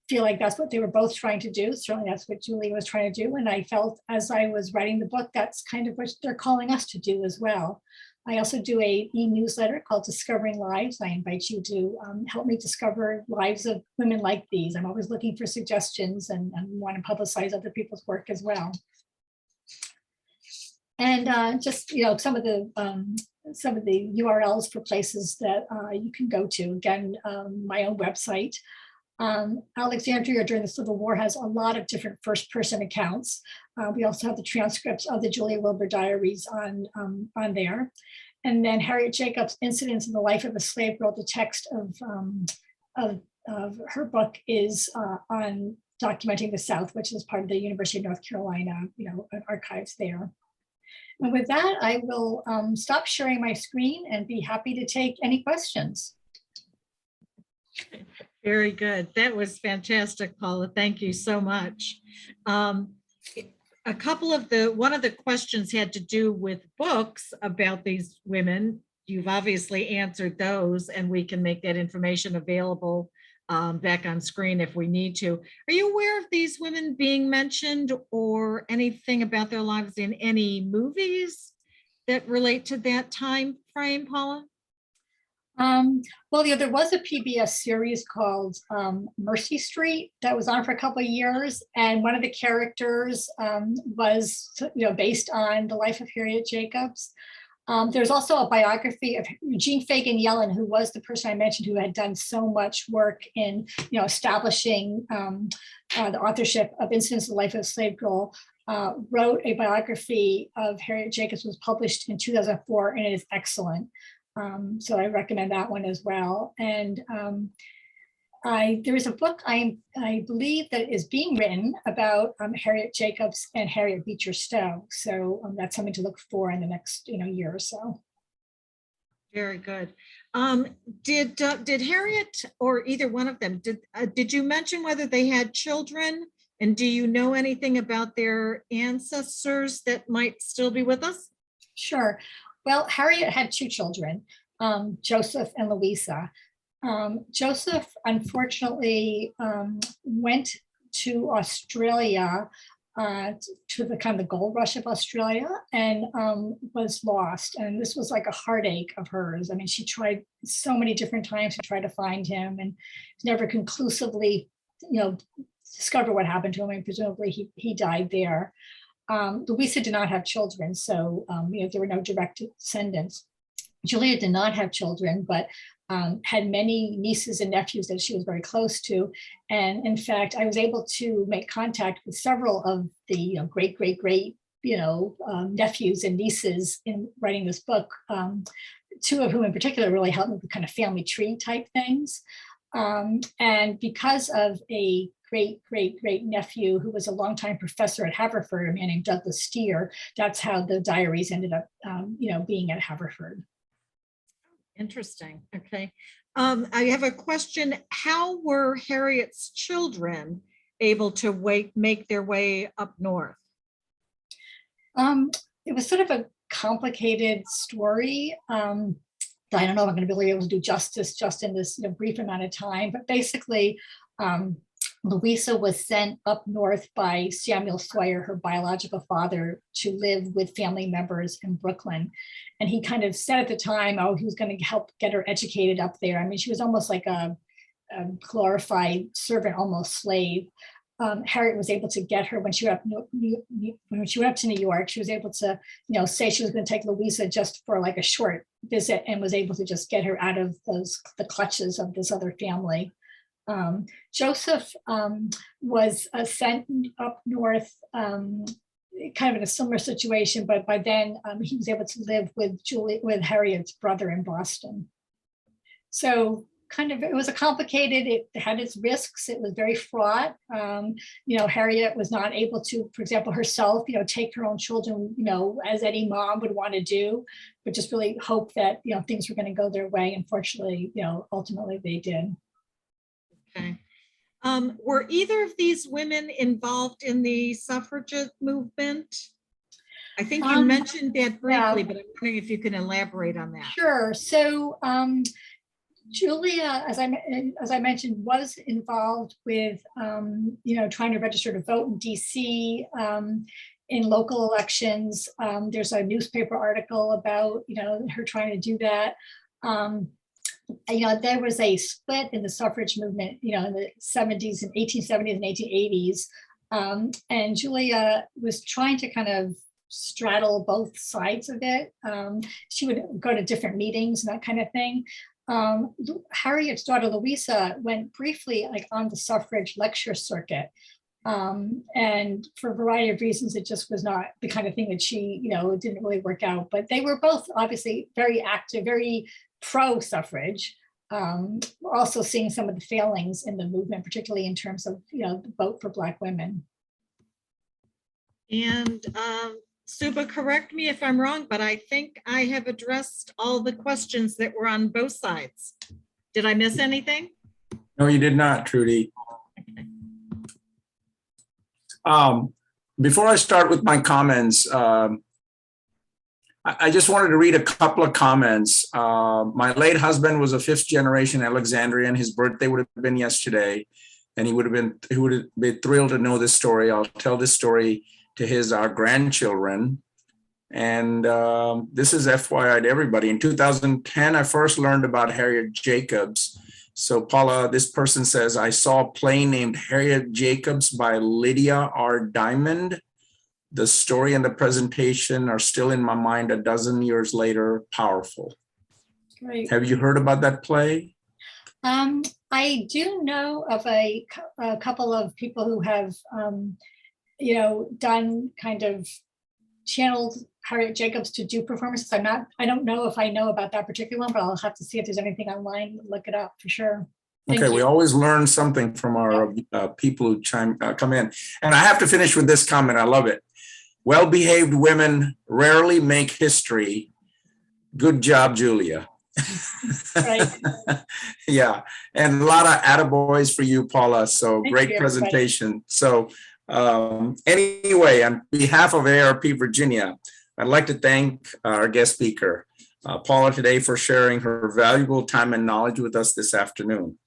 feel like that's what they were both trying to do. Certainly that's what Julia was trying to do. And I felt as I was writing the book, that's kind of what they're calling us to do as well. I also do a e-newsletter called Discovering Lives. I invite you to help me discover lives of women like these. I'm always looking for suggestions and want to publicize other people's work as well. And just some of the URLs for places that you can go to. Again, my own website, Alexandria during the Civil War has a lot of different first-person accounts. We also have the transcripts of the Julia Wilbur diaries on there. And then Harriet Jacobs' Incidents in the Life of a Slave Girl, the text of her book is on documenting the South, which is part of the University of North Carolina, archives there. And with that, I will stop sharing my screen and be happy to take any questions. Very good. That was fantastic, Paula. Thank you so much. One of the questions had to do with books about these women. You've obviously answered those, and we can make that information available back on screen if we need to. Are you aware of these women being mentioned or anything about their lives in any movies that relate to that time frame, Paula? Well, there was a PBS series called Mercy Street that was on for a couple of years, and one of the characters was based on the life of Harriet Jacobs. There's also a biography of Eugene Fagan Yellen, who was the person I mentioned who had done so much work in establishing the authorship of Incidents of the Life of a Slave Girl. Wrote a biography of Harriet Jacobs, was published in 2004, and it is excellent. So I recommend that one as well. And there is a book I believe that is being written about Harriet Jacobs and Harriet Beecher Stowe. So that's something to look for in the next year or so. Very good. Did Harriet or either one of them, did you mention whether they had children? And do you know anything about their ancestors that might still be with us? Sure. Well, Harriet had two children, Joseph and Louisa. Joseph, unfortunately, went to Australia to the kind of the gold rush of Australia and was lost. And this was like a heartache of hers. I mean, she tried so many different times to try to find him and never conclusively, discover what happened to him. And presumably he died there. Louisa did not have children, so there were no direct descendants. Julia did not have children, but had many nieces and nephews that she was very close to. And in fact, I was able to make contact with several of the great nephews and nieces in writing this book. Two of whom in particular really helped me with kind of family tree type things. And because of a great nephew who was a longtime professor at Haverford, a man named Douglas Steer, that's how the diaries ended up, being at Haverford. Interesting. Okay. I have a question. How were Harriet's children able to make their way up north? It was sort of a complicated story. I don't know if I'm going to be able to do justice just in this brief amount of time, but basically, Louisa was sent up north by Samuel Sawyer, her biological father, to live with family members in Brooklyn. And he kind of said at the time, he was going to help get her educated up there. I mean, she was almost like a glorified servant, almost slave. Harriet was able to get her when she went up to New York. She was able to, say she was going to take Louisa just for like a short visit, and was able to just get her out of the clutches of this other family. Joseph was sent up north, kind of in a similar situation, but by then he was able to live with Harriet's brother in Boston. So it was a complicated, it had its risks. It was very fraught. Harriet was not able to, for example, herself, take her own children, as any mom would want to do, but just really hope that, things were going to go their way. Unfortunately, ultimately they did. Okay. Were either of these women involved in the suffragette movement? I think you mentioned that briefly, but I'm wondering if you can elaborate on that. Sure. So Julia, as I mentioned, was involved with trying to register to vote in DC in local elections. There's a newspaper article about her trying to do that. There was a split in the suffrage movement, in the 70s and 1870s and 1880s. And Julia was trying to kind of straddle both sides of it. She would go to different meetings and that kind of thing. Harriet's daughter Louisa went briefly like on the suffrage lecture circuit. And for a variety of reasons, it just was not the kind of thing that she, it didn't really work out. But they were both obviously very active, very pro-suffrage. We're also seeing some of the failings in the movement, particularly in terms of, the vote for Black women. And Suba, correct me if I'm wrong, but I think I have addressed all the questions that were on both sides. Did I miss anything? No, you did not, Trudy. Before I start with my comments, I just wanted to read a couple of comments. My late husband was a 5th generation Alexandrian. His birthday would have been yesterday, and he would have been thrilled to know this story. I'll tell this story to our grandchildren. And this is FYI to everybody. In 2010, I first learned about Harriet Jacobs. So Paula, this person says, I saw a play named Harriet Jacobs by Lydia R. Diamond. The story and the presentation are still in my mind a dozen years later, powerful. Great. Have you heard about that play? I do know of a couple of people who have, done kind of channeled Harriet Jacobs to do performances. I don't know if I know about that particular one, but I'll have to see if there's anything online, look it up for sure. Thank Okay, you. we always learn something from our people who come in. And I have to finish with this comment, I love it. Well-behaved women rarely make history. Good job, Julia. Right. Yeah, and a lot of attaboys for you, Paula. So Thank great you, presentation. So anyway, on behalf of ARP Virginia, I'd like to thank our guest speaker, Paula, today for sharing her valuable time and knowledge with us this afternoon.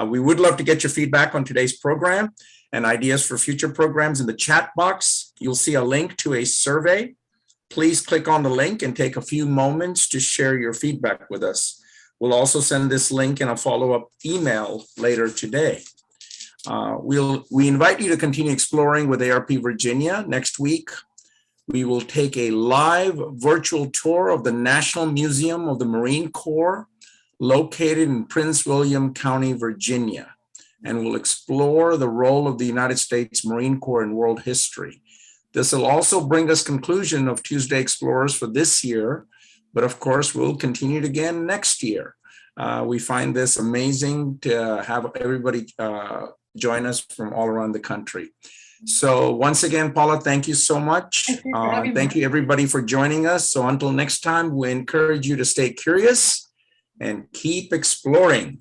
We would love to get your feedback on today's program and ideas for future programs in the chat box. You'll see a link to a survey. Please click on the link and take a few moments to share your feedback with us. We'll also send this link in a follow-up email later today. We invite you to continue exploring with ARP Virginia. Next week, we will take a live virtual tour of the National Museum of the Marine Corps located in Prince William County, Virginia, and we'll explore the role of the United States Marine Corps in world history. This will also bring us conclusion of Tuesday Explorers for this year, but of course, we'll continue it again next year. We find this amazing to have everybody join us from all around the country. So once again, Paula, thank you so much. Thank you everybody for joining us. So until next time, we encourage you to stay curious and keep exploring.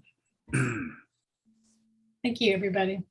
Thank you, everybody.